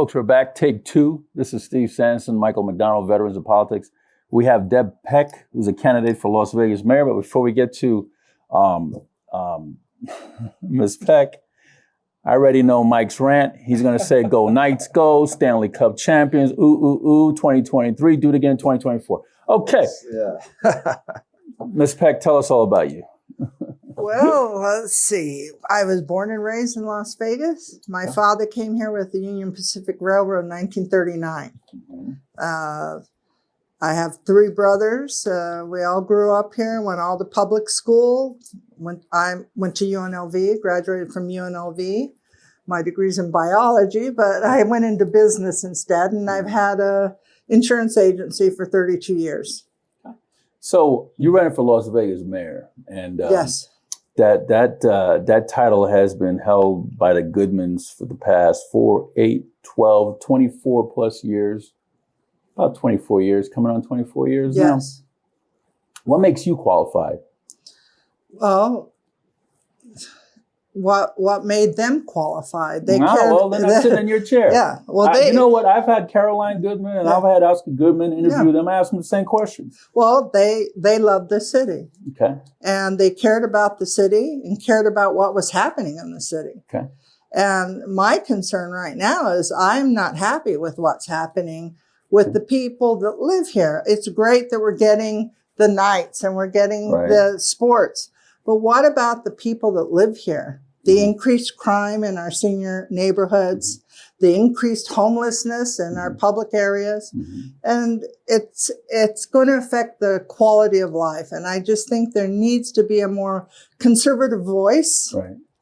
Folks, we're back. Take two. This is Steve Sanson, Michael McDonald, Veterans of Politics. We have Deb Peck, who's a candidate for Las Vegas mayor. But before we get to Ms. Peck, I already know Mike's rant. He's going to say, go Knights, go, Stanley Cup champions, 2023, do it again 2024. Okay. Yeah. Ms. Peck, tell us all about you. Well, let's see. I was born and raised in Las Vegas. My father came here with the Union Pacific Railroad in 1939. Mm-hmm. I have three brothers. We all grew up here, went all to public school. I went to UNLV, graduated from UNLV. My degree's in biology, but I went into business instead, and I've had an insurance agency for 32 years. So you ran for Las Vegas mayor, and yes. That title has been held by the Goodmans for the past 4, 8, 12, 24 plus years, about 24 years, coming on 24 years now. Yes. What makes you qualified? Well, what made them qualified? Then I'm sitting in your chair. Yeah. Well, you know what? I've had Caroline Goodman and I've had Oscar Goodman interview them. I asked them the same questions. Well, they loved the city. Okay. And they cared about the city and cared about what was happening in the city. Okay. And my concern right now is I'm not happy with what's happening with the people that live here. It's great that we're getting the Knights and we're getting the sports. But what about the people that live here? The increased crime in our senior neighborhoods, the increased homelessness in our public areas, and it's going to affect the quality of life. And I just think there needs to be a more conservative voice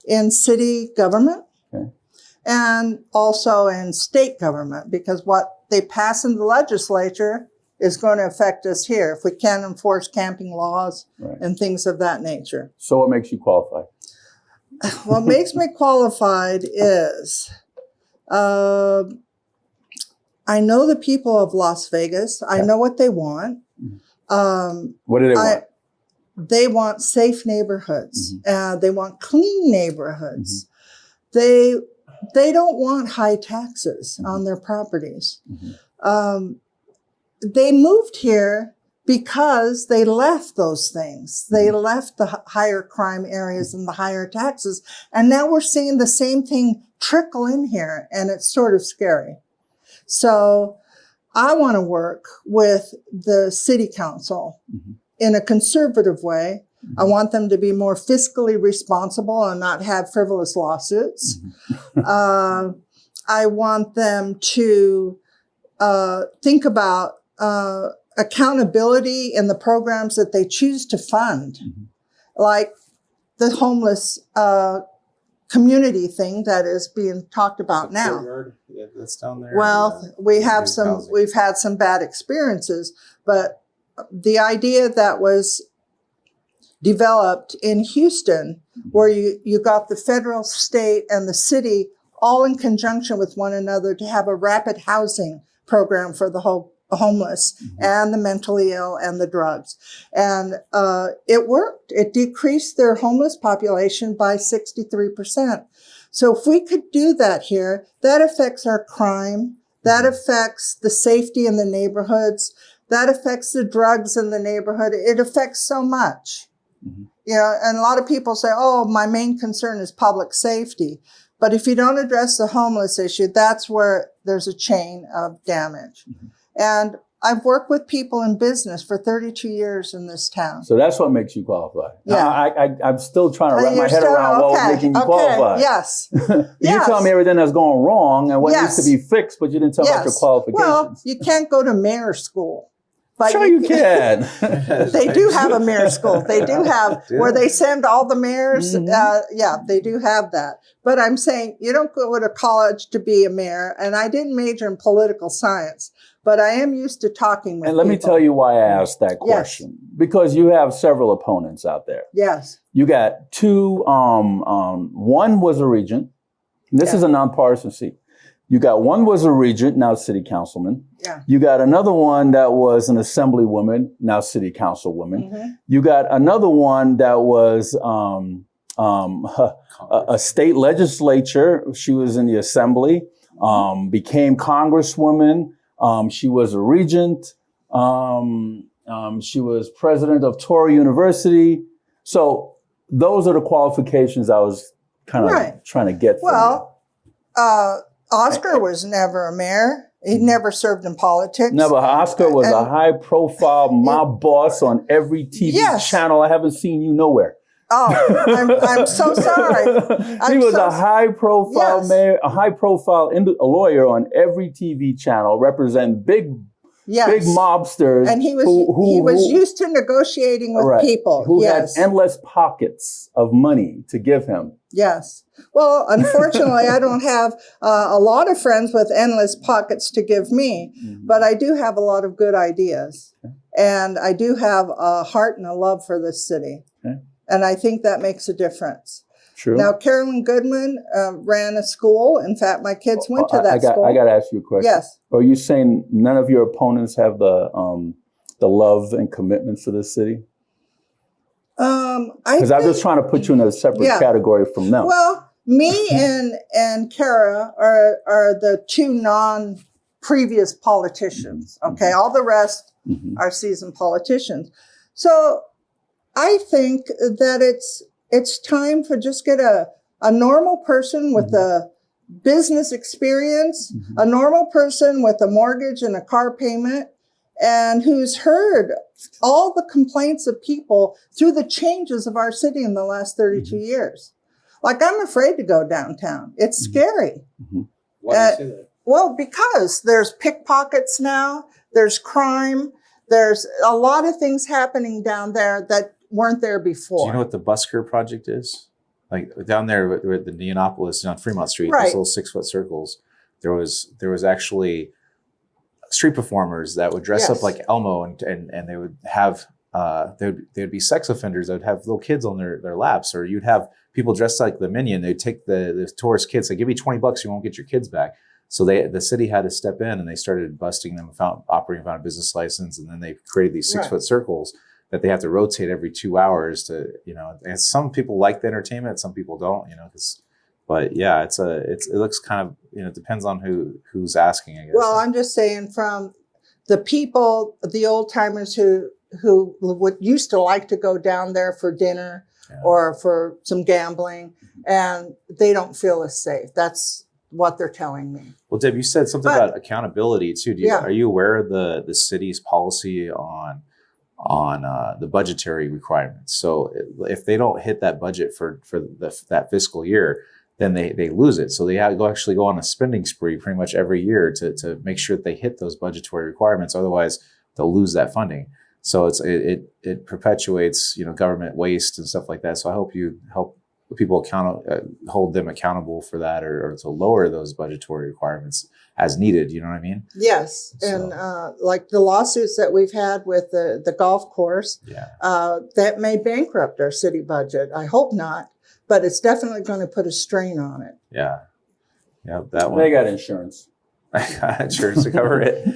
in city government and also in state government, because what they pass in the legislature is going to affect us here if we can't enforce camping laws and things of that nature. So what makes you qualified? What makes me qualified is I know the people of Las Vegas. I know what they want. What do they want? They want safe neighborhoods. They want clean neighborhoods. They don't want high taxes on their properties. They moved here because they left those things. They left the higher crime areas and the higher taxes. And now we're seeing the same thing trickle in here, and it's sort of scary. So I want to work with the city council in a conservative way. I want them to be more fiscally responsible and not have frivolous lawsuits. I want them to think about accountability in the programs that they choose to fund, like the homeless community thing that is being talked about now. Yeah, that's down there. Well, we've had some bad experiences, but the idea that was developed in Houston, where you got the federal, state, and the city all in conjunction with one another to have a rapid housing program for the homeless and the mentally ill and the drugs. And it worked. It decreased their homeless population by 63%. So if we could do that here, that affects our crime, that affects the safety in the neighborhoods, that affects the drugs in the neighborhood. It affects so much. You know, and a lot of people say, oh, my main concern is public safety. But if you don't address the homeless issue, that's where there's a chain of damage. And I've worked with people in business for 32 years in this town. So that's what makes you qualified. Yeah. I'm still trying to wrap my head around what was making you qualified. Yes. You tell me everything that's going wrong and what needs to be fixed, but you didn't tell me about your qualifications. Well, you can't go to mayor school. But sure you can. They do have a mayor school. They do have where they send all the mayors. They do have that. But I'm saying you don't go to college to be a mayor. And I didn't major in political science, but I am used to talking with people. And let me tell you why I asked that question. Yes. Because you have several opponents out there. Yes. You got two. One was a regent. This is a nonpartisan seat. You got one was a regent, now city councilman. Yeah. You got another one that was an assemblywoman, now city councilwoman. You got another one that was a state legislature. She was in the assembly. became Congresswoman. She was a regent. She was president of Torrey University. So those are the qualifications I was kind of trying to get from you. Oscar was never a mayor. He never served in politics. No, but Oscar was a high-profile mob boss on every TV channel. I haven't seen you nowhere. Oh, I'm so sorry. He was a high-profile mayor, a high-profile lawyer on every TV channel, representing big mobsters. And he was used to negotiating with people. Who had endless pockets of money to give him. Yes. Well, unfortunately, I don't have a lot of friends with endless pockets to give me, but I do have a lot of good ideas. Okay. And I do have a heart and a love for this city. Okay. And I think that makes a difference. True. Now, Carolyn Goodman ran a school. In fact, my kids went to that school. I got to ask you a question. Yes. Are you saying none of your opponents have the love and commitment for this city? Because I'm just trying to put you in a separate category from them. Well, me and Kara are the two non-previous politicians. Okay, all the rest are seasoned politicians. So I think that it's time for just get a normal person with a business experience, a normal person with a mortgage and a car payment, and who's heard all the complaints of people through the changes of our city in the last 32 years. Like, I'm afraid to go downtown. It's scary. Why do you say that? Well, because there's pickpockets now, there's crime, there's a lot of things happening down there that weren't there before. Do you know what the Busker Project is? Like down there with the Neonopolis on Fremont Street, those little 6-foot circles, there was actually street performers that would dress up like Elmo and they would have they'd be sex offenders that would have little kids on their laps, or you'd have people dressed like the Minion. They'd take the tourist kids, say, give me $20, you won't get your kids back. So the city had to step in and they started busting them, operating without a business license, and then they created these 6-foot circles that they have to rotate every 2 hours to, and some people like the entertainment, some people don't, but yeah, it looks kind of, it depends on who's asking, I guess. Well, I'm just saying, from the people, the old timers who used to like to go down there for dinner or for some gambling, and they don't feel as safe. That's what they're telling me. Well, Deb, you said something about accountability too. Are you aware of the city's policy on the budgetary requirements? So if they don't hit that budget for that fiscal year, then they lose it. So they have to actually go on a spending spree pretty much every year to make sure that they hit those budgetary requirements. Otherwise, they'll lose that funding. So it perpetuates government waste and stuff like that. So I hope you help people hold them accountable for that, or to lower those budgetary requirements as needed. You know what I mean? Yes. So. And like the lawsuits that we've had with the golf course, that may bankrupt our city budget. I hope not, but it's definitely going to put a strain on it. Yeah. Yeah, that one. They got insurance. I got insurance to cover it.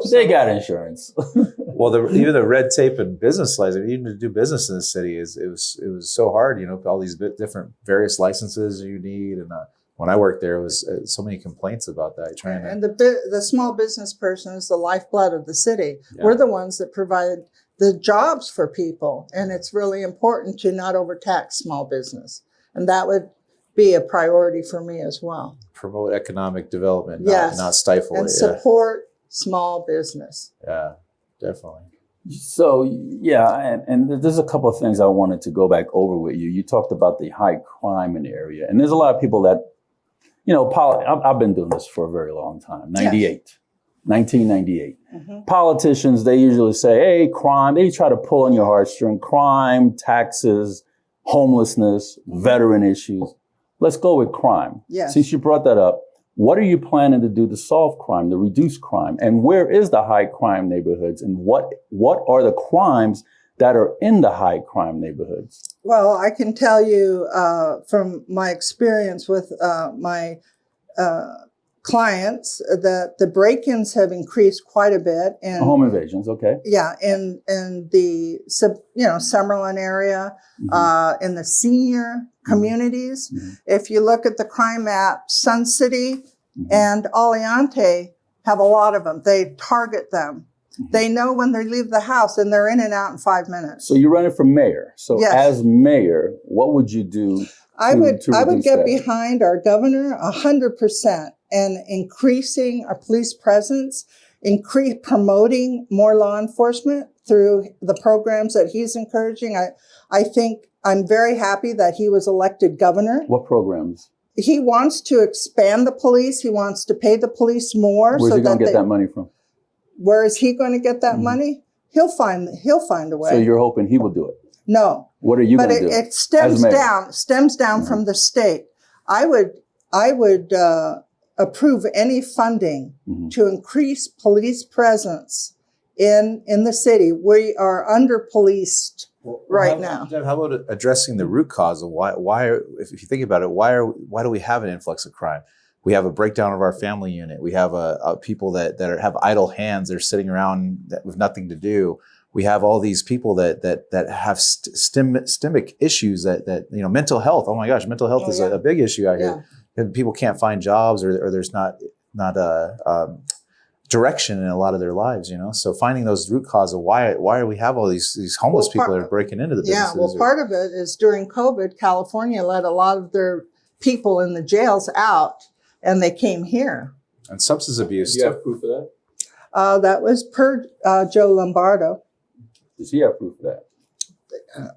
They got insurance. Well, even the red tape and business license, even to do business in the city, it was so hard. All these different various licenses you need, and when I worked there, it was so many complaints about that. And the small business person is the lifeblood of the city. Yeah. We're the ones that provide the jobs for people, and it's really important to not overtax small business, and that would be a priority for me as well. Promote economic development, not stifle it. And support small business. Yeah, definitely. So, and there's a couple of things I wanted to go back over with you. You talked about the high crime in the area. And there's a lot of people that, I've been doing this for a very long time, 1998. Mm-hmm. Politicians, they usually say, hey, crime. They try to pull on your heartstring. Crime, taxes, homelessness, veteran issues. Let's go with crime. Yes. Since you brought that up, what are you planning to do to solve crime, to reduce crime? And where is the high crime neighborhoods? And what are the crimes that are in the high crime neighborhoods? Well, I can tell you from my experience with my clients that the break-ins have increased quite a bit, and home invasions. Okay. yeah, in the Summerlin area, in the senior communities. If you look at the crime map, Sun City and Aliante have a lot of them. They target them. They know when they leave the house, and they're in and out in 5 minutes. So you're running for mayor. So Yes. as mayor, what would you do? I would get that? behind our governor 100% and increasing our police presence, promoting more law enforcement through the programs that he's encouraging. I think I'm very happy that he was elected governor. What programs? He wants to expand the police. He wants to pay the police more. Where's he going to get that money from? Where is he going to get that money? He'll find a way. So you're hoping he will do it? No. What are you going to do? But it stems down from the state. I would approve any funding to increase police presence in the city. We are under-policed right now. Deb, how about addressing the root cause of why, if you think about it, why do we have an influx of crime? We have a breakdown of our family unit. We have people that have idle hands. They're sitting around with nothing to do. We have all these people that have systemic issues that mental health. Oh my gosh, mental health is a big issue out here. And people can't find jobs, or there's not a direction in a lot of their lives. So finding those root cause of why do we have all these homeless people that are breaking into the businesses? Yeah, well, part of it is during COVID, California let a lot of their people in the jails out, and they came here. And substance abuse. Do you have proof of that? That was per Joe Lombardo. Does he have proof of that?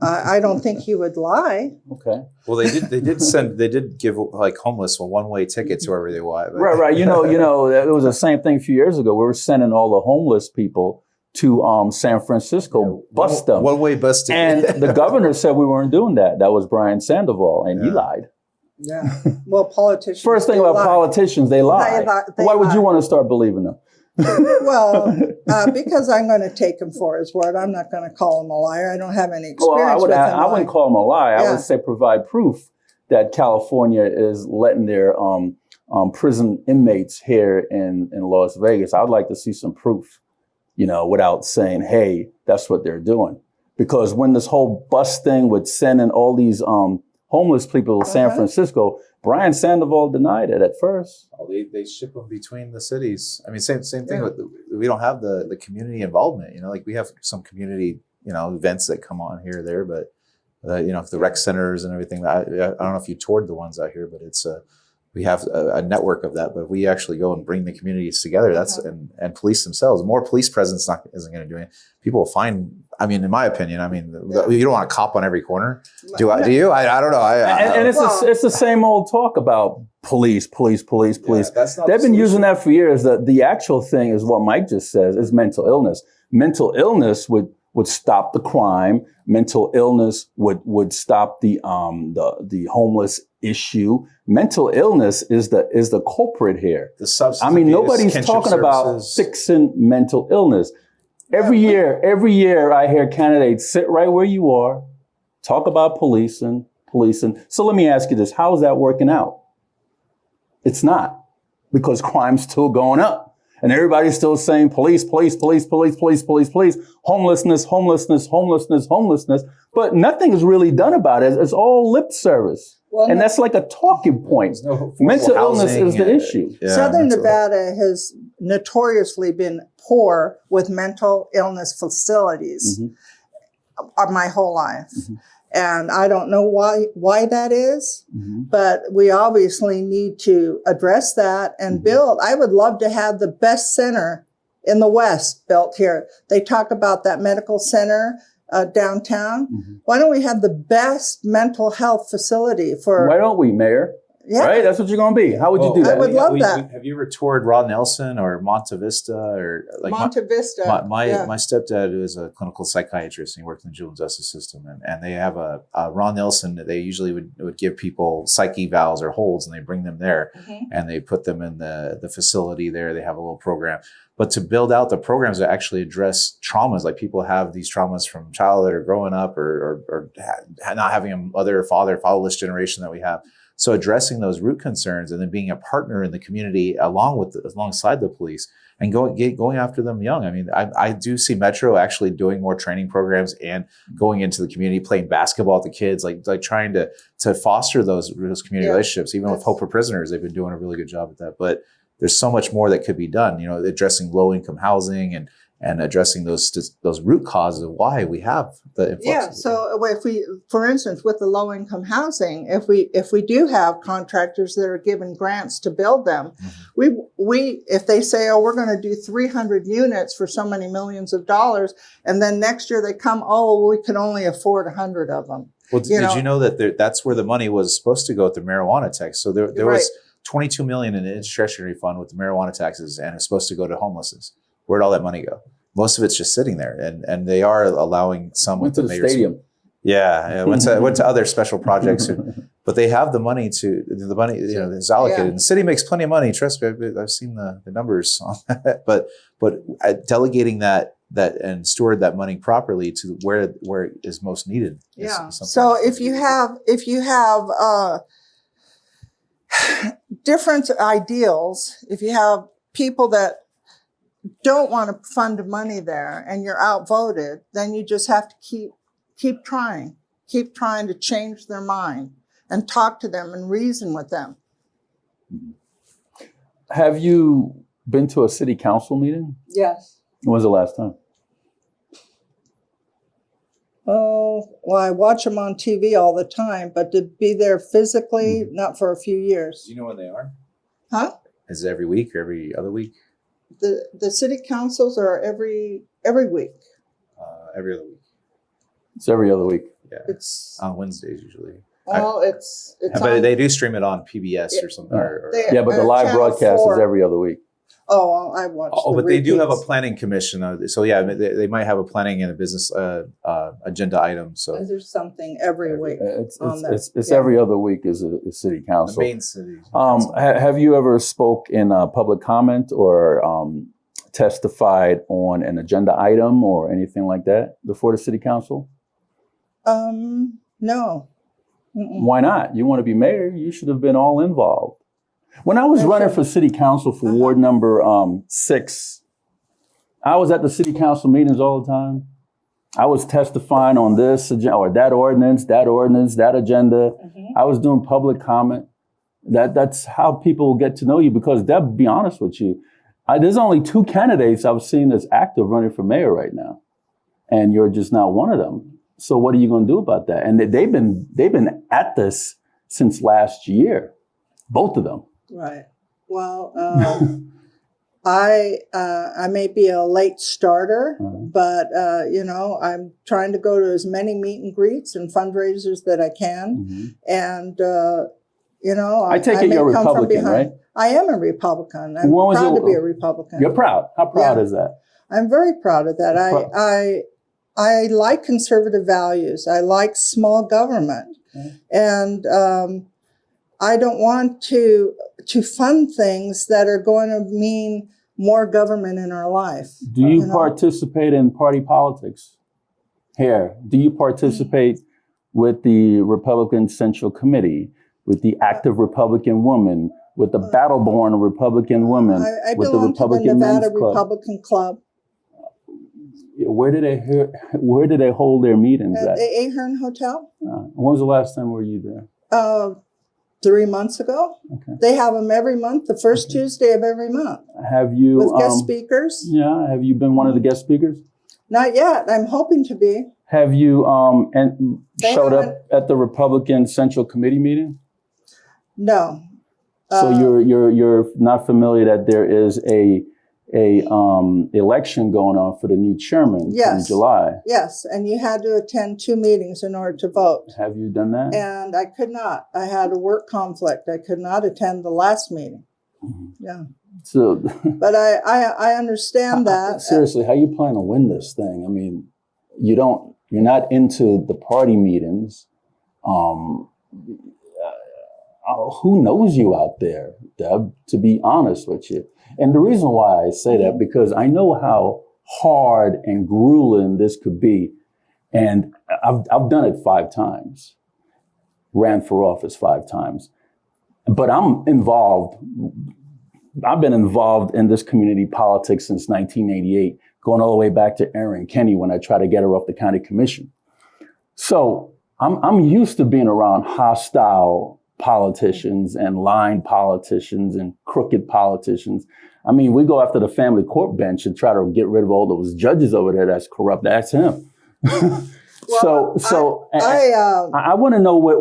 I don't think he would lie. Okay. Well, they did give like homeless one-way tickets wherever they want. Right. It was the same thing a few years ago. We were sending all the homeless people to San Francisco, bust them. One-way bus ticket. And the governor said we weren't doing that. That was Brian Sandoval, and he lied. Yeah. Well, politicians. First thing about politicians, they lie. Why would you want to start believing them? Well, because I'm going to take him for his word. I'm not going to call him a liar. I don't have any experience with him. I wouldn't call him a liar. I would say provide proof that California is letting their prison inmates here in Las Vegas. I would like to see some proof, without saying, hey, that's what they're doing. Because when this whole bus thing with sending all these homeless people to San Francisco, Brian Sandoval denied it at first. Oh, they ship them between the cities. I mean, same thing with we don't have the community involvement. Like we have some community events that come on here or there, but the rec centers and everything. I don't know if you toured the ones out here, but it's we have a network of that. But we actually go and bring the communities together. That's and police themselves. More police presence isn't going to do anything. People will find. I mean, in my opinion, you don't want a cop on every corner. Do you? I don't know. And it's the same old talk about police. Yeah, They've been using that for years. The actual thing is what Mike just says is mental illness. Mental illness would stop the crime. Mental illness would stop the homeless issue. Mental illness is the culprit here. The substance abuse, nobody's talking about fixing mental illness. Every year I hear candidates sit right where you are, talk about policing. So let me ask you this, how is that working out? It's not, because crime's still going up. And everybody's still saying police, homelessness. But nothing is really done about it. It's all lip service. And that's like a talking point. Mental illness is the issue. Yeah, Southern Nevada has notoriously been poor with mental illness facilities my whole life. And I don't know why that is, but we obviously need to address that and build. I would love to have the best center in the West built here. They talk about that medical center downtown. Why don't we have the best mental health facility for? Why don't we, Mayor? Yeah. Right? That's what you're going to be. How would you do that? I would love that. Have you ever toured Raw Nelson or Monte Vista or like Monte Vista? My stepdad is a clinical psychiatrist and he worked in the juvenile justice system, and they have a Raw Nelson that they usually would give people psych evals or holds, and they bring them there and they put them in the facility there. They have a little program. But to build out the programs that actually address traumas, like people have these traumas from childhood or growing up or not having a mother or father, fatherless generation that we have. So addressing those root concerns and then being a partner in the community alongside the police and going after them young. I mean, I do see Metro actually doing more training programs and going into the community, playing basketball with the kids, like trying to foster those community relationships. Even with Hope for Prisoners, they've been doing a really good job at that. But there's so much more that could be done, you know, addressing low income housing and addressing those root causes of why we have the influx. Yeah. So if we, for instance, with the low income housing, if we do have contractors that are given grants to build them, we if they say, oh, we're going to do 300 units for so many millions of dollars, and then next year they come, oh, we can only afford 100 of them. Well, did you know that that's where the money was supposed to go with the marijuana tax? So there was $22 million in the discretionary fund with the marijuana taxes, and it's supposed to go to homelessness. Where'd all that money go? Most of it's just sitting there, and they are allowing some went to the stadium. Yeah, went to other special projects, but they have the money is allocated. And the city makes plenty of money. Trust me, I've seen the numbers on that. But delegating that and steward that money properly to where it is most needed. Yeah. So if you have different ideals, if you have people that don't want to fund money there and you're outvoted, then you just have to keep trying to change their mind and talk to them and reason with them. Have you been to a city council meeting? Yes. When was the last time? Oh, well, I watch them on TV all the time, but to be there physically, not for a few years. Do you know when they are? Huh? Is it every week or every other week? The city councils are every week. Every other week. It's every other week. Yeah. It's on Wednesdays usually. Well, it's but they do stream it on PBS or something. Yeah, but the live broadcast is every other week. Oh, I watch. But they do have a planning commission. So yeah, they might have a planning and a business agenda item. So there's something every week. It's every other week is a city council. The main city. Have you ever spoke in public comment or testified on an agenda item or anything like that before the city council? No. Mm-mm. Why not? You want to be mayor? You should have been all involved. When I was running for city council for ward number 6, I was at the city council meetings all the time. I was testifying on this or that ordinance, that agenda. I was doing public comment. That's how people get to know you, because Deb, to be honest with you, there's only 2 candidates I've seen that's active running for mayor right now, and you're just not one of them. So what are you going to do about that? And they've been at this since last year, both of them. Right. Well, I may be a late starter, but I'm trying to go to as many meet and greets and fundraisers that I can, and I take it you're a Republican, right? I am a Republican. I'm proud to be a Republican. You're proud. How proud is that? I'm very proud of that. I like conservative values. I like small government, and I don't want to fund things that are going to mean more government in our life. Do you participate in party politics? Here, do you participate with the Republican Central Committee, with the Active Republican Woman, with the Battle-Born Republican Woman, I with the Republican Nevada Men's Club? Republican Club. Where do they hold their meetings at? The Ahern Hotel. When was the last time were you there? 3 months ago. Okay. They have them every month, the first Tuesday of every month. Have you with guest speakers? Yeah. Have you been one of the guest speakers? Not yet. I'm hoping to be. Have you showed up at the Republican Central Committee meeting? No. So you're not familiar that there is a election going on for the new chairman in July. Yes, and you had to attend 2 meetings in order to vote. Have you done that? And I could not. I had a work conflict. I could not attend the last meeting. Yeah. So, but I understand that. Seriously, how you plan to win this thing? I mean, you're not into the party meetings. Who knows you out there, Deb, to be honest with you? And the reason why I say that, because I know how hard and grueling this could be. And I've done it 5 times, ran for office 5 times. but I'm involved. I've been involved in this community politics since 1988, going all the way back to Erin Kenny when I tried to get her off the county commission. So I'm used to being around hostile politicians and lying politicians and crooked politicians. I mean, we go after the family court bench and try to get rid of all those judges over there that's corrupt. That's him. Well, I want to know what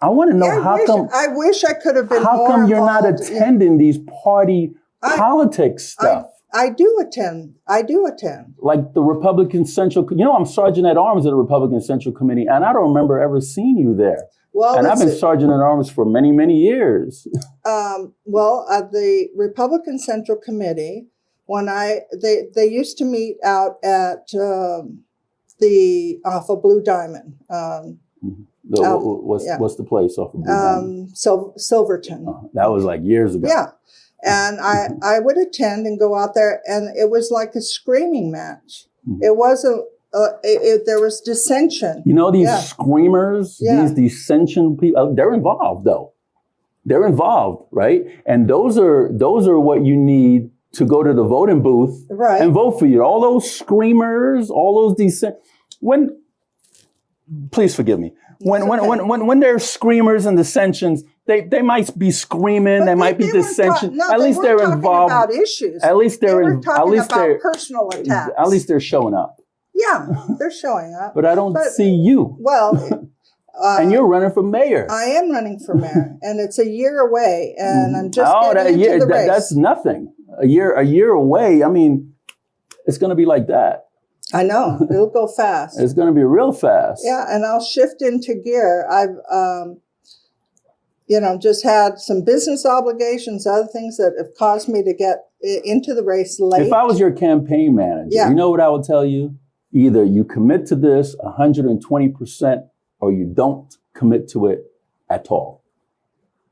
I want to know I wish I could have been how more come you're not involved attending these party politics stuff? I do attend. Like the Republican Central, I'm Sergeant at Arms of the Republican Central Committee, and I don't remember ever seeing you there. Well, and I've been Sergeant at Arms for many, many years. At the Republican Central Committee, when they used to meet out at off of Blue Diamond. What's the place off of Blue Diamond? Silverton. That was like years ago. Yeah. And I would attend and go out there, and it was like a screaming match. Mm-hmm. It wasn't, there was dissension. These screamers, these dissension people, they're involved though. They're involved, right? And those are what you need to go to the voting booth and vote for you. All those screamers, all those please forgive me. When there's screamers and dissensions, they might be screaming, they might be dissension. At least they're involved. About issues. At least they're about personal attacks. At least they're showing up. Yeah, they're showing up. But I don't see you. Well, and you're running for mayor. I am running for mayor, and it's a year away, and I'm just getting into the race. That's nothing. A year away. I mean, it's going to be like that. I know. It'll go fast. It's going to be real fast. Yeah, and I'll shift into gear. I've, just had some business obligations, other things that have caused me to get into the race late. If I was your campaign manager, you know what I would tell you? Either you commit to this 120% or you don't commit to it at all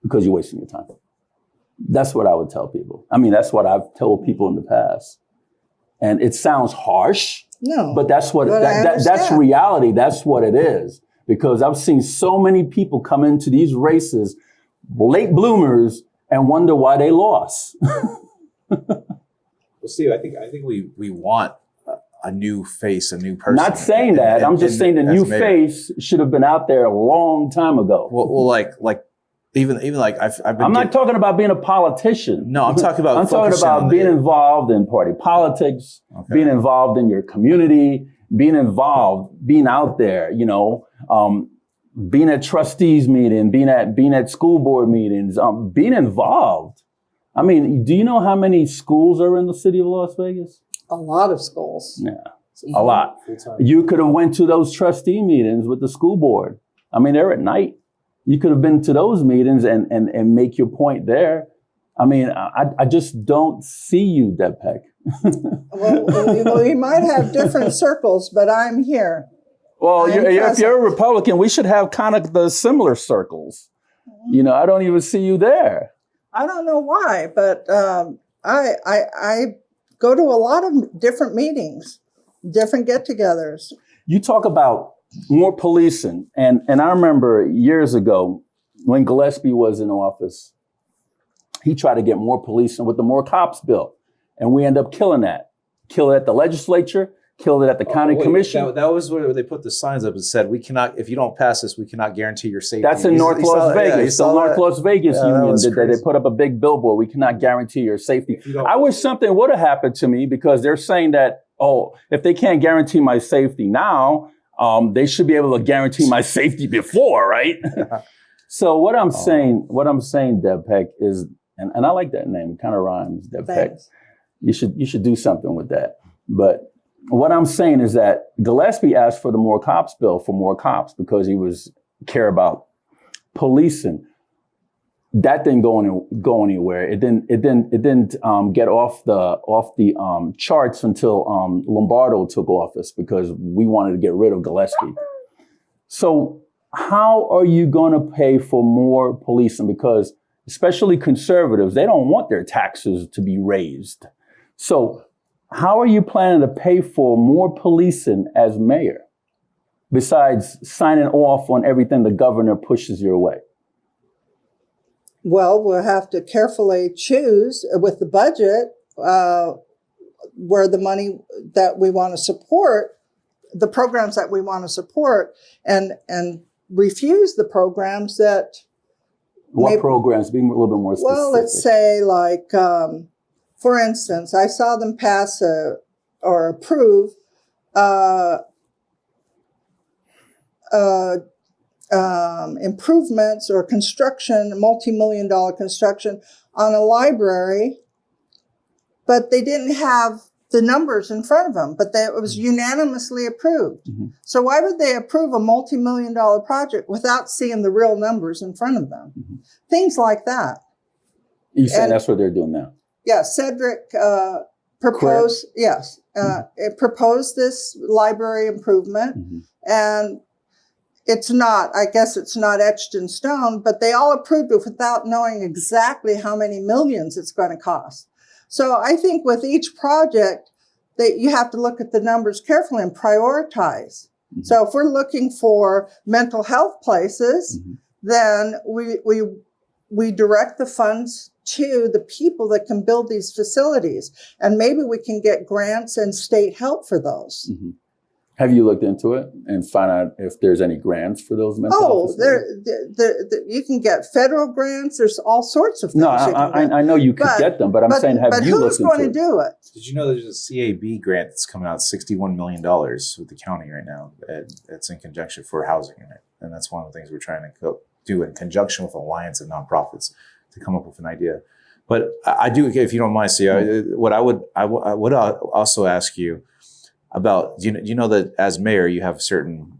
because you're wasting your time. That's what I would tell people. I mean, that's what I've told people in the past. And it sounds harsh. No, but that's what that's reality. That's what it is. Because I've seen so many people come into these races, late bloomers, and wonder why they lost. Well, Steve, I think we want a new face, a new person. Not saying that. I'm just saying the new face should have been out there a long time ago. Well, like even like I've been. I'm not talking about being a politician. No, I'm talking about. I'm talking about being involved in party politics, being involved in your community, being involved, being out there. Being at trustees meetings, being at school board meetings, being involved. I mean, do you know how many schools are in the city of Las Vegas? A lot of schools. Yeah, a lot. You could have went to those trustee meetings with the school board. I mean, they're at night. You could have been to those meetings and make your point there. I mean, I just don't see you, Deb Peck. well, we might have different circles, but I'm here. Well, if you're a Republican, we should have kind of the similar circles. I don't even see you there. I don't know why, but I go to a lot of different meetings, different get-togethers. You talk about more policing, and I remember years ago when Gillespie was in office, he tried to get more policing with the More Cops bill, and we end up killing that. Kill it at the legislature, kill it at the county commission. That was where they put the signs up and said, "We cannot, if you don't pass this, we cannot guarantee your safety." That's in North Las Vegas. The North Las Vegas Union did that. They put up a big billboard. We cannot guarantee your safety. I wish something would have happened to me because they're saying that, if they can't guarantee my safety now, they should be able to guarantee my safety before, right? So what I'm saying, Deb Peck, is, and I like that name. It kind of rhymes, Deb Peck. You should do something with that. But what I'm saying is that Gillespie asked for the More Cops bill for more cops because he was care about policing. That didn't go anywhere. It didn't get off the charts until Lombardo took office because we wanted to get rid of Gillespie. So how are you going to pay for more policing? Because especially conservatives, they don't want their taxes to be raised. So how are you planning to pay for more policing as mayor, besides signing off on everything the governor pushes your way? Well, we'll have to carefully choose with the budget where the money that we want to support, the programs that we want to support, and refuse the programs that. What programs? Being a little bit more specific. Well, let's say like, for instance, I saw them pass or approve improvements or construction, multi-million-dollar construction on a library, but they didn't have the numbers in front of them, but it was unanimously approved. Mm-hmm. So why would they approve a multi-million-dollar project without seeing the real numbers in front of them? Mm-hmm. Things like that. You saying that's what they're doing now? Yeah, Cedric proposed. Yes, it proposed this library improvement, mm-hmm. and it's not. I guess it's not etched in stone, but they all approved it without knowing exactly how many millions it's going to cost. So I think with each project that you have to look at the numbers carefully and prioritize. Mm-hmm. So if we're looking for mental health places, mm-hmm. then we direct the funds to the people that can build these facilities, and maybe we can get grants and state help for those. Mm-hmm. Have you looked into it and find out if there's any grants for those mental health facilities? You can get federal grants. There's all sorts of things. No, I know you could get them, but I'm saying, have you looked into it? But who's going to do it? Did you know there's a CAB grant that's coming out, $61 million with the county right now? It's in conjunction for housing in it. And that's one of the things we're trying to do in conjunction with Alliance of Nonprofits to come up with an idea. But I do, if you don't mind, what I would also ask you about, you know that as mayor, you have certain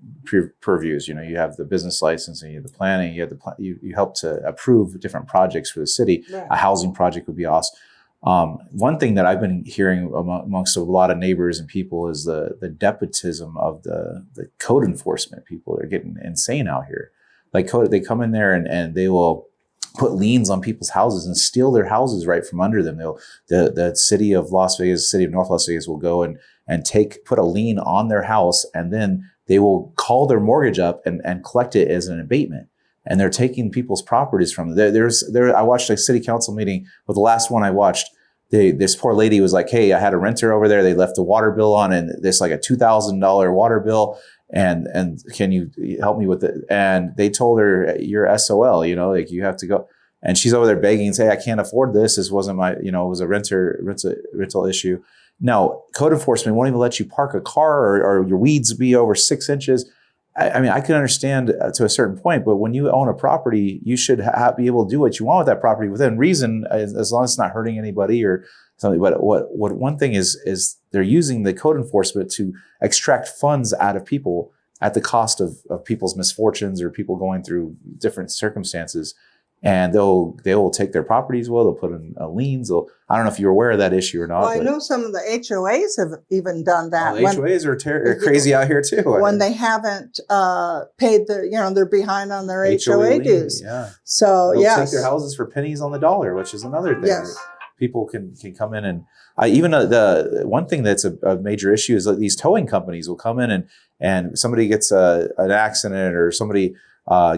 purviews. You have the business licensing, you have the planning, you help to approve different projects for the city. Yeah. A housing project would be awesome. One thing that I've been hearing amongst a lot of neighbors and people is the nepotism of the code enforcement people. They're getting insane out here. Like they come in there and they will put liens on people's houses and steal their houses right from under them. The city of Las Vegas, city of North Las Vegas will go and put a lien on their house, and then they will call their mortgage up and collect it as an abatement. And they're taking people's properties from them. I watched a city council meeting, but the last one I watched, this poor lady was like, hey, I had a renter over there. They left the water bill on, and there's like a $2,000 water bill. And can you help me with it? And they told her, you're SOL, like you have to go. And she's over there begging and say, I can't afford this. This wasn't my, it was a rental issue. Now, code enforcement won't even let you park a car or your weeds be over 6 inches. I mean, I can understand to a certain point, but when you own a property, you should be able to do what you want with that property within reason, as long as it's not hurting anybody or something. But what one thing is they're using the code enforcement to extract funds out of people at the cost of people's misfortunes or people going through different circumstances. And they will take their properties. They'll put in liens. I don't know if you're aware of that issue or not. Well, I know some of the HOAs have even done that. The HOAs are crazy out here too. When they haven't paid they're behind on their HOA dues. Yeah. So they'll take their houses for pennies on the dollar, which is another thing. Yes. People can come in and even the one thing that's a major issue is that these towing companies will come in and somebody gets an accident or somebody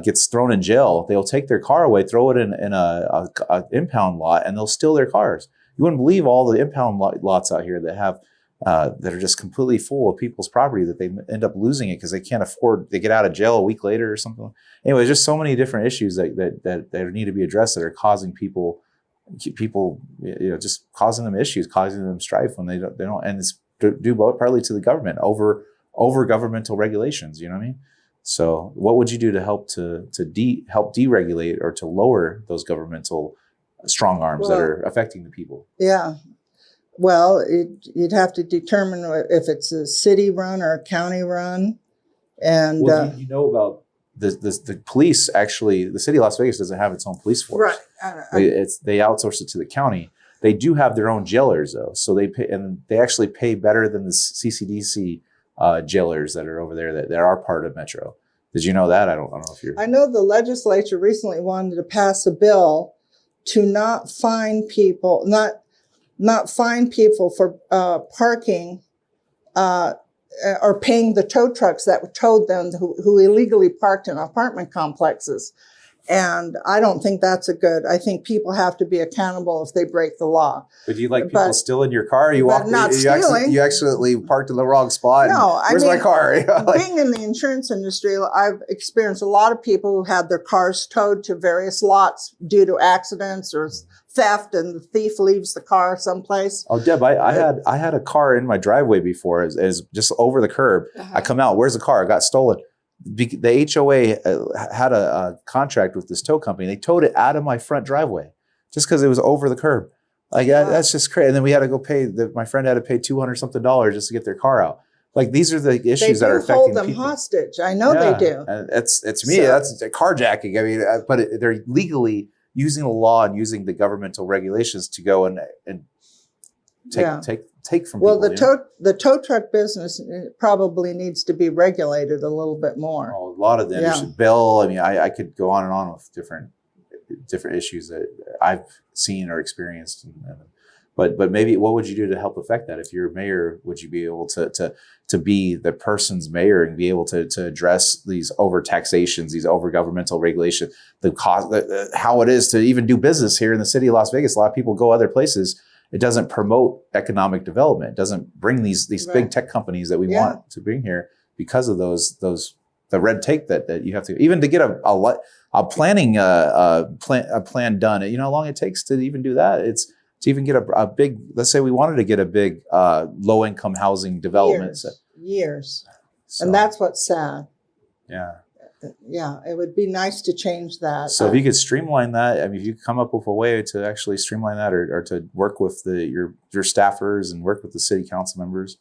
gets thrown in jail. They'll take their car away, throw it in a impound lot, and they'll steal their cars. You wouldn't believe all the impound lots out here that have that are just completely full of people's property that they end up losing it because they can't afford. They get out of jail a week later or something. Anyway, just so many different issues that need to be addressed that are causing people just causing them issues, causing them strife when they don't, and it's due partly to the government over governmental regulations. You know what I mean? So what would you do to help help deregulate or to lower those governmental strong arms that are affecting the people? Yeah. Well, you'd have to determine if it's a city run or a county run. And you know about the police, actually, the city of Las Vegas doesn't have its own police force. Right. They outsource it to the county. They do have their own jailers though. So they actually pay better than the CCDC jailers that are over there that are part of Metro. Did you know that? I don't know if you're. I know the legislature recently wanted to pass a bill to not fine people for parking or paying the tow trucks that towed them who illegally parked in apartment complexes. And I don't think that's I think people have to be accountable if they break the law. But do you like people stealing your car? You you accidentally parked in the wrong spot. No, Where's my car? Being in the insurance industry, I've experienced a lot of people who had their cars towed to various lots due to accidents or theft, and the thief leaves the car someplace. Oh, Deb, I had a car in my driveway before, as just over the curb. I come out, where's the car? It got stolen. The HOA had a contract with this tow company. They towed it out of my front driveway just because it was over the curb. Like that's just crazy. And then we had to go pay. My friend had to pay $200 something just to get their car out. Like these are the issues that are affecting people. They hold them hostage. I know they do. And it's me. That's carjacking. I mean, but they're legally using the law and using the governmental regulations to go and take from people. Well, the tow truck business probably needs to be regulated a little bit more. Oh, a lot of them. Yeah. Bill, I mean, I could go on and on with different issues that I've seen or experienced. But maybe what would you do to help affect that? If you're a mayor, would you be able to be the person's mayor and be able to address these over taxations, these over governmental regulations, the cost, how it is to even do business here in the city of Las Vegas? A lot of people go other places. It doesn't promote economic development. It doesn't bring these big tech companies that we want to bring here because of the red tape that you have to, even to get a planning plan done. You know how long it takes to even do that? It's to even get a big, let's say we wanted to get a big low income housing development. Years. So, and that's what's sad. Yeah. Yeah, it would be nice to change that. So if you could streamline that, I mean, if you come up with a way to actually streamline that, or to work with your staffers and work with the city council members,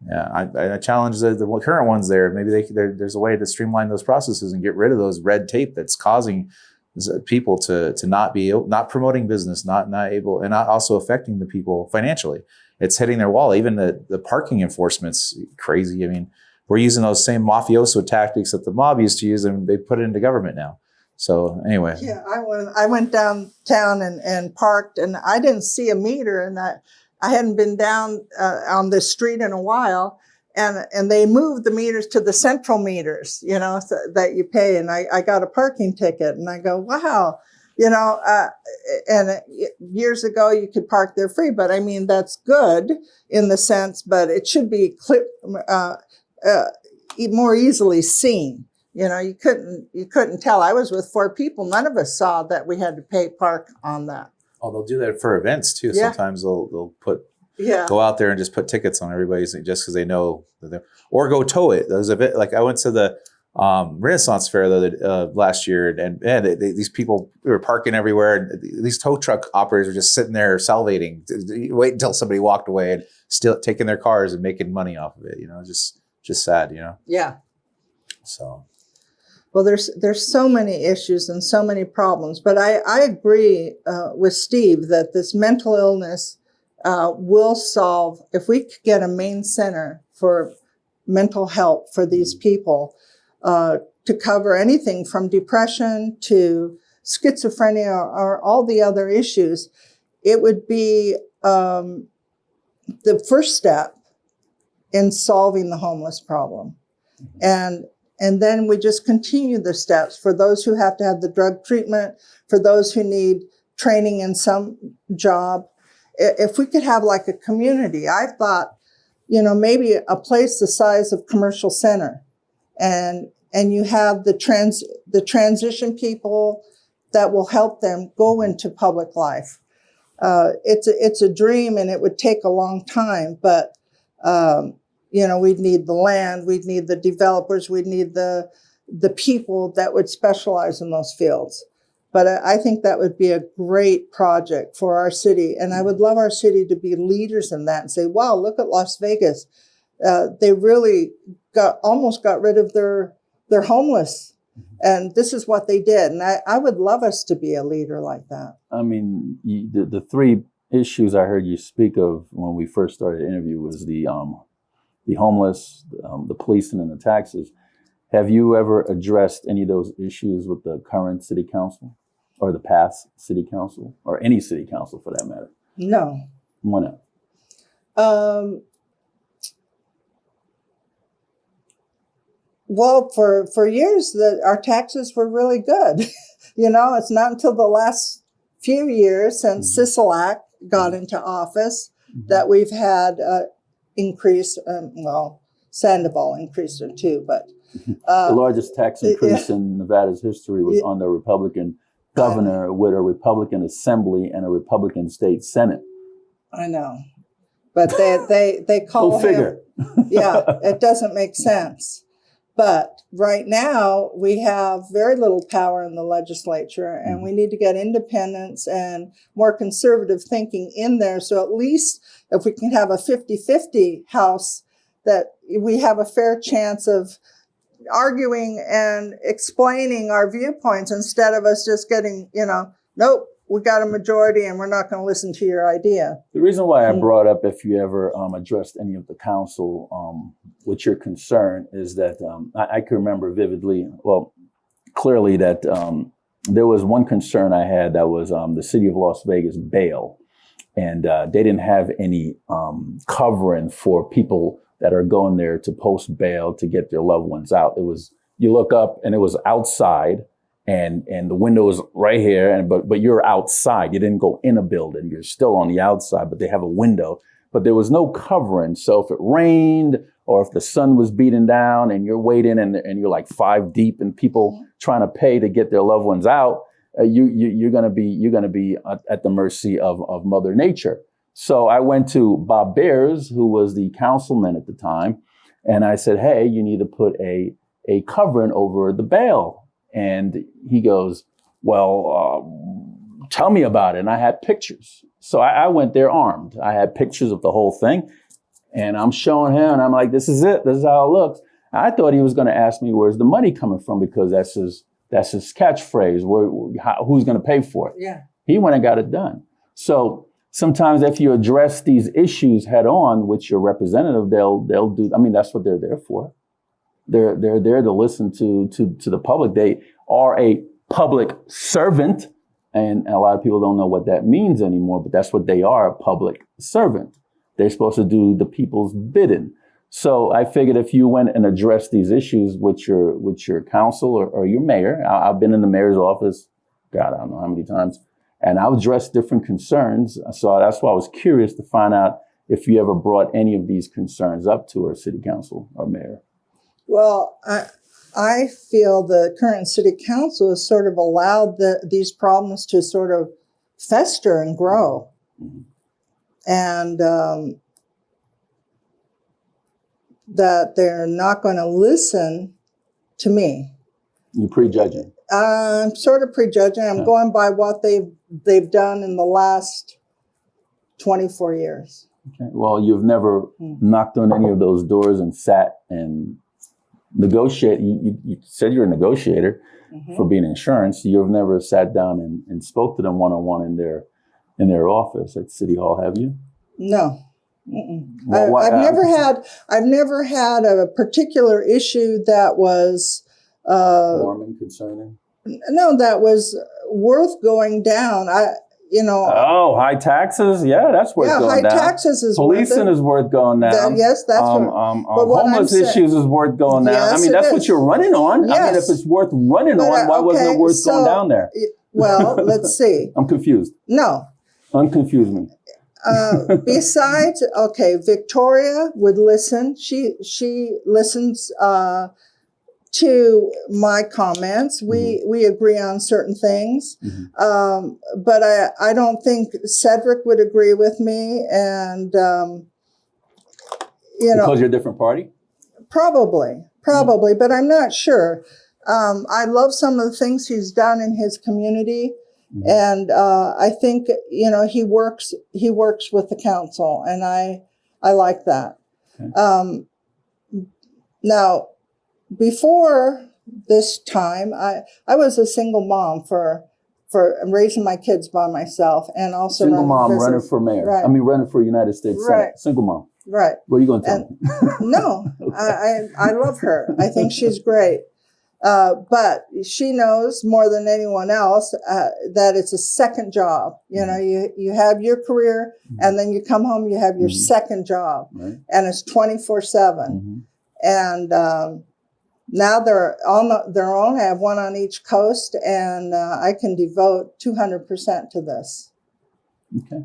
I challenge the current ones there. Maybe there's a way to streamline those processes and get rid of those red tape that's causing people to not promoting business, not able, and not also affecting the people financially. It's hitting their wallet. Even the parking enforcement's crazy. I mean, we're using those same mafioso tactics that the mob used to use, and they put it into government now. So anyway. Yeah, I went downtown and parked, and I didn't see a meter, and I hadn't been down on this street in a while, and they moved the meters to the central meters, so that you pay, and I got a parking ticket, and I go, wow. And years ago you could park there free, but I mean, that's good in the sense, but it should be more easily seen. You couldn't tell. I was with 4 people. None of us saw that we had to park on that. Oh, they'll do that for events too. Yeah. Sometimes they'll go out there and just put tickets on everybody's just because they know that or go tow it. There's a bit like I went to the Renaissance Fair last year, and these people were parking everywhere, and these tow truck operators were just sitting there salivating, wait until somebody walked away and still taking their cars and making money off of it. Just sad. Yeah. So. Well, there's so many issues and so many problems, but I agree with Steve that this mental illness will solve if we could get a main center for mental health for these people. To cover anything from depression to schizophrenia or all the other issues, it would be the first step in solving the homeless problem. And then we just continue the steps for those who have to have the drug treatment, for those who need training in some job. If we could have like a community, I thought, maybe a place the size of Commercial Center, and you have the transition people that will help them go into public life. It's a dream, and it would take a long time, but we'd need the land, we'd need the developers, we'd need the people that would specialize in those fields. But I think that would be a great project for our city, and I would love our city to be leaders in that and say, wow, look at Las Vegas. They really almost got rid of their homeless. And this is what they did. And I would love us to be a leader like that. I mean, the 3 issues I heard you speak of when we first started the interview was the homeless, the policing, and the taxes. Have you ever addressed any of those issues with the current city council or the past city council or any city council for that matter? No. Why not? Well, for years, our taxes were really good. It's not until the last few years since Sisolak got into office that we've had increase. Sandoval increased it too, but the largest tax increase in Nevada's history was on the Republican governor with a Republican assembly and a Republican state senate. I know, but they call Go figure. Yeah, it doesn't make sense. But right now we have very little power in the legislature, and we need to get independence and more conservative thinking in there. So at least if we can have a 50-50 House, that we have a fair chance of arguing and explaining our viewpoints instead of us just getting, nope, we got a majority and we're not going to listen to your idea. The reason why I brought up if you ever addressed any of the council with your concern is that I can remember vividly, clearly that there was one concern I had that was the city of Las Vegas bail. And they didn't have any covering for people that are going there to post bail to get their loved ones out. It was, you look up and it was outside and the window was right here, but you're outside. You didn't go in a building. You're still on the outside, but they have a window. But there was no covering. So if it rained or if the sun was beating down and you're waiting and you're like 5 deep and people trying to pay to get their loved ones out, you're gonna be at the mercy of Mother Nature. So I went to Bob Bears, who was the councilman at the time, and I said, hey, you need to put a covering over the bail. And he goes, tell me about it. And I had pictures. So I went there armed. I had pictures of the whole thing. And I'm showing him, and I'm like, this is it. This is how it looks. I thought he was going to ask me, where's the money coming from? Because that's his catchphrase. Who's going to pay for it? Yeah. He went and got it done. So sometimes if you address these issues head on with your representative, they'll do. I mean, that's what they're there for. They're there to listen to the public. They are a public servant, and a lot of people don't know what that means anymore. But that's what they are, a public servant. They're supposed to do the people's bidding. So I figured if you went and addressed these issues with your council or your mayor, I've been in the mayor's office, God, I don't know how many times. And I've addressed different concerns. So that's why I was curious to find out if you ever brought any of these concerns up to our city council or mayor. Well, I feel the current city council has sort of allowed these problems to sort of fester and grow. Mm-hmm. And that they're not going to listen to me. You're prejudging. I'm sort of prejudging. I'm going by what they've done in the last 24 years. Okay. Well, you've never knocked on any of those doors and sat and negotiate. You said you're a negotiator for being insurance. You've never sat down and spoke to them one-on-one in their office at City Hall, have you? No. Well, I've never had a particular issue that was warm and concerning. No, that was worth going down. High taxes. Yeah, that's worth going down. High taxes is policing is worth going down. Yes, that's homeless issues is worth going down. Yes, I mean, that's what you're running on. Yes. I mean, if it's worth running on, why wasn't it worth going down there? Well, let's see. I'm confused. No. Unconfuse me. Besides, Victoria would listen. She listens to my comments. We agree on certain things. Mm-hmm. But I don't think Cedric would agree with me. And, because you're a different party? Probably, but I'm not sure. I love some of the things he's done in his community. Mm-hmm. And I think, he works with the council, and I like that. Okay. Now, before this time, I was a single mom for raising my kids by myself, and also single mom running for mayor. Right. I mean, running for United States Senate. Single mom. Right. What are you going to tell me? No, okay. I love her. I think she's great. But she knows more than anyone else that it's a second job. You have your career, and then you come home, you have your second job, and it's 24/7. And Now they're on their own. I have one on each coast, and I can devote 200% to this. Okay.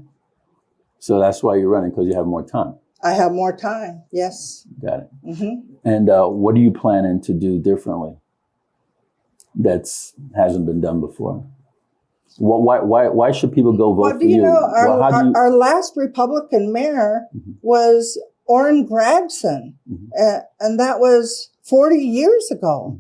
So that's why you're running, because you have more time. I have more time. Yes. Got it. Mm-hmm. And what are you planning to do differently that's hasn't been done before? Why should people go vote for you? Our last Republican mayor was Orrin Gregson, and that was 40 years ago.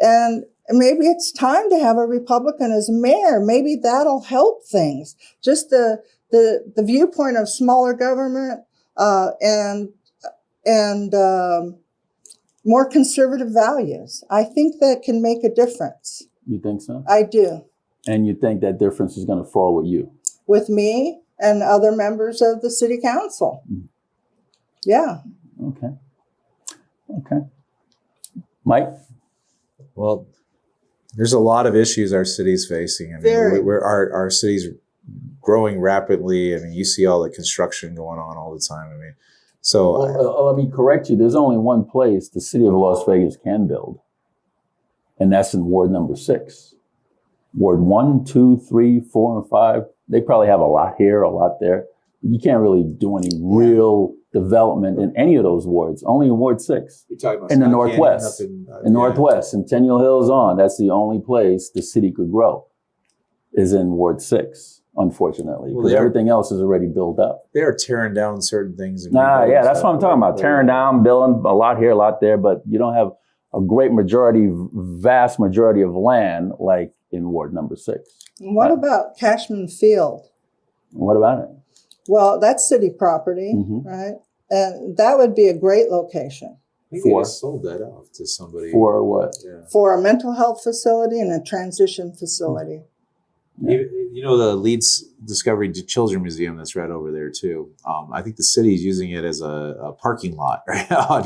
And maybe it's time to have a Republican as mayor. Maybe that'll help things. Just the viewpoint of smaller government and more conservative values. I think that can make a difference. You think so? I do. And you think that difference is going to fall with you? With me and other members of the city council. Yeah. Okay. Mike? Well, there's a lot of issues our city's facing. I mean, our city's growing rapidly. I mean, you see all the construction going on all the time. I mean, so let me correct you. There's only one place the city of Las Vegas can build, and that's in Ward number 6. Ward 1, 2, 3, 4, and 5. They probably have a lot here, a lot there. You can't really do any real development in any of those wards. Only in Ward 6. You're talking about in the Northwest. In Northwest, Centennial Hills on. That's the only place the city could grow, is in Ward 6, unfortunately. Because everything else is already built up. They are tearing down certain things. That's what I'm talking about. Tearing down, building a lot here, a lot there, but you don't have a vast majority of land like in Ward number 6. What about Cashman Field? What about it? Well, that's city property, right? And that would be a great location. I think they just sold that off to somebody. For what? Yeah. For a mental health facility and a transition facility. Yeah. You know, the Leeds Discovery Children's Museum that's right over there too. I think the city is using it as a parking lot right now.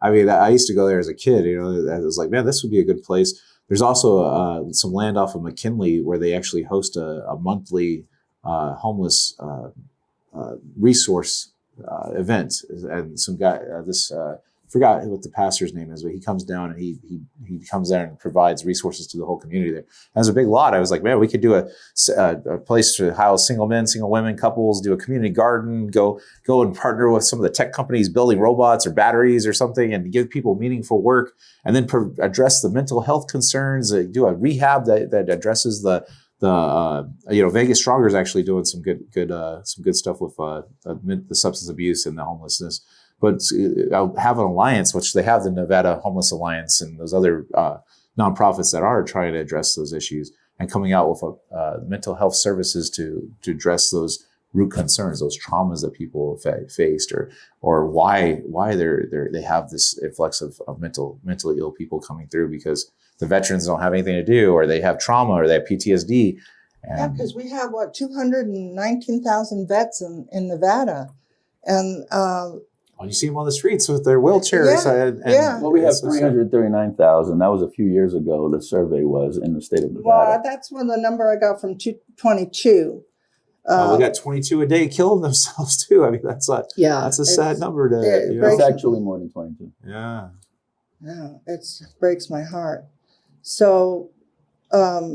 I used to go there as a kid. You know, I was like, man, this would be a good place. There's also some land off of McKinley where they actually host a monthly homeless resource event, and some guy forgot what the pastor's name is, but he comes down and he comes there and provides resources to the whole community there. That's a big lot. I was like, man, we could do a place to house single men, single women, couples, do a community garden, go and partner with some of the tech companies building robots or batteries or something, and give people meaningful work, and then address the mental health concerns, do a rehab that addresses the Vegas Stronger is actually doing some good stuff with the substance abuse and the homelessness. But have an alliance, which they have, the Nevada Homeless Alliance and those other nonprofits that are trying to address those issues, and coming out with mental health services to address those root concerns, those traumas that people faced, or why they have this influx of mentally ill people coming through, because the veterans don't have anything to do, or they have trauma, or they have PTSD. Yeah, because we have 219,000 vets in Nevada, and you see them on the streets with their wheelchairs. Well, we have 339,000. That was a few years ago. The survey was in the state of Nevada. Well, that's the number I got from 22. We got 22 a day killing themselves too. I mean, that's a sad number to. It's actually more than 22. Yeah. Yeah, it breaks my heart. So what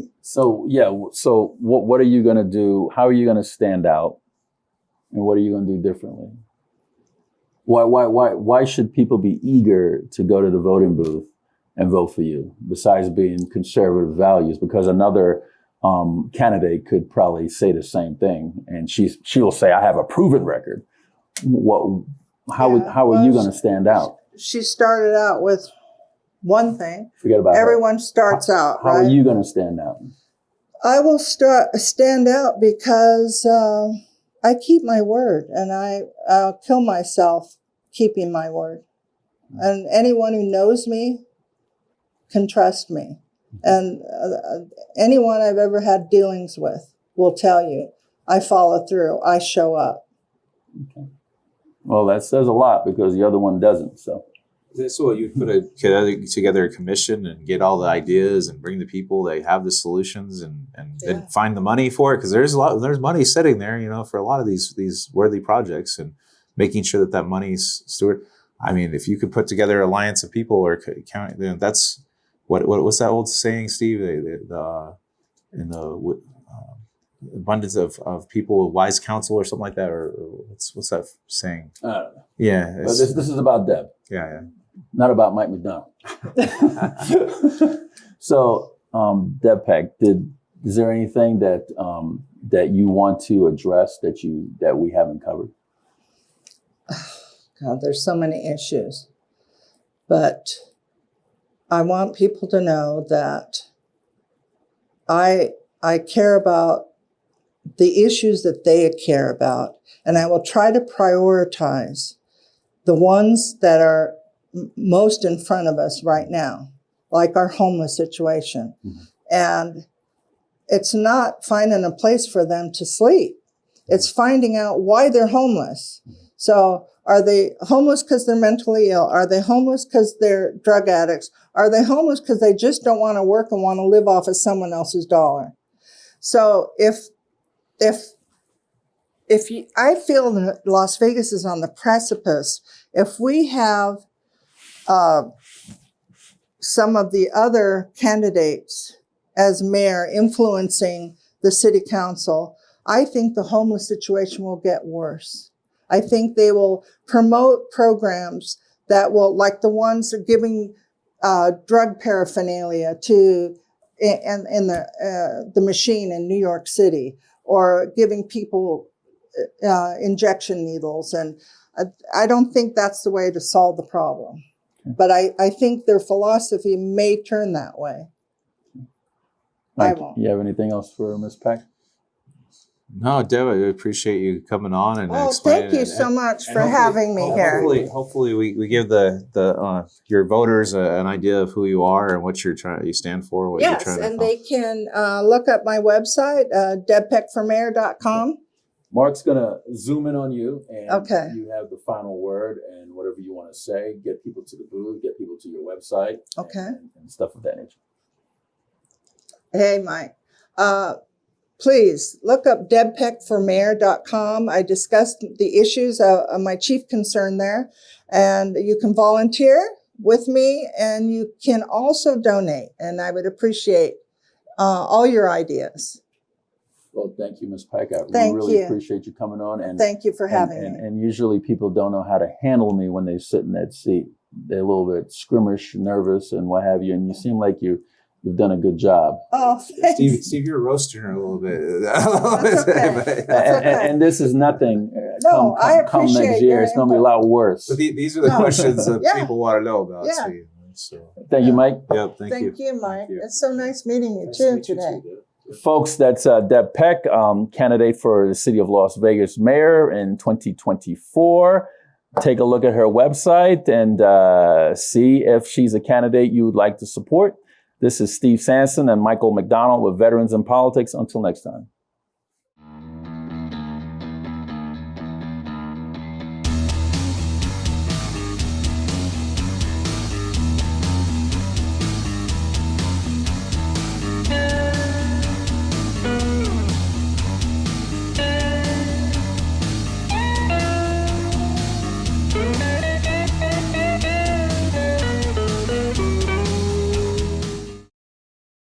are you going to do? How are you going to stand out? And what are you going to do differently? Why should people be eager to go to the voting booth and vote for you, besides being conservative values? Because another candidate could probably say the same thing, and she will say, I have a proven record. How are you going to stand out? She started out with one thing. Forget about everyone starts out. How are you going to stand out? I will stand out because I keep my word, and I'll kill myself keeping my word. And anyone who knows me can trust me. And anyone I've ever had dealings with will tell you, I follow through, I show up. Okay. Well, that says a lot, because the other one doesn't. So you put together a commission and get all the ideas and bring the people. They have the solutions and then find the money for it, because there's money sitting there, for a lot of these worthy projects, and making sure that money's steward. I mean, if you could put together an alliance of people or county, then that's what's that old saying, Steve? In the abundance of people, wise counsel, or something like that, or what's that saying? I don't know. Yeah, But this is about Deb, yeah. not about Mike McDonald. So, Deb Peck, is there anything that that you want to address that we haven't covered? God, there's so many issues, but I want people to know that I care about the issues that they care about, and I will try to prioritize the ones that are most in front of us right now, like our homeless situation. Mm-hmm. And it's not finding a place for them to sleep. It's finding out why they're homeless. Mm-hmm. So are they homeless because they're mentally ill? Are they homeless because they're drug addicts? Are they homeless because they just don't want to work and want to live off of someone else's dollar? So I feel that Las Vegas is on the precipice. If we have some of the other candidates as mayor influencing the city council, I think the homeless situation will get worse. I think they will promote programs that will, like the ones that are giving drug paraphernalia to in the machine in New York City, or giving people injection needles. And I don't think that's the way to solve the problem. Okay. But I think their philosophy may turn that way. Mike, you have anything else for Ms. Peck? No, Deb, I appreciate you coming on and explaining. Thank you so much for having me here. Hopefully, we give the your voters an idea of who you are and what you stand for. What you're trying to and they can look up my website, debpeckformayor.com. Mark's gonna zoom in on you, and you have the final word and whatever you want to say. Get people to the booth, get people to your website, and stuff of that nature. Hey, Mike. Please look up debpeckformayor.com. I discussed the issues of my chief concern there, and you can volunteer with me, and you can also donate, and I would appreciate all your ideas. Well, thank you, Ms. Peck. I Thank really you. appreciate you coming on. And thank you for having me. And usually people don't know how to handle me when they sit in that seat. They're a little bit squirmish, nervous, and what have you, and you seem like you've done a good job. Oh, thanks. Steve, you're roasting her a little bit. That's okay. That's okay. And this is nothing. I appreciate come next year, it's going to be a lot worse. But these are the questions that people want to know about. Yeah. So. Thank you, Mike. Yep, thank you. Thank you, Mike. It's so nice meeting you today. Folks, that's Deb Peck, candidate for the City of Las Vegas mayor in 2024. Take a look at her website and see if she's a candidate you would like to support. This is Steve Sanson and Michael McDonald with Veterans in Politics. Until next time.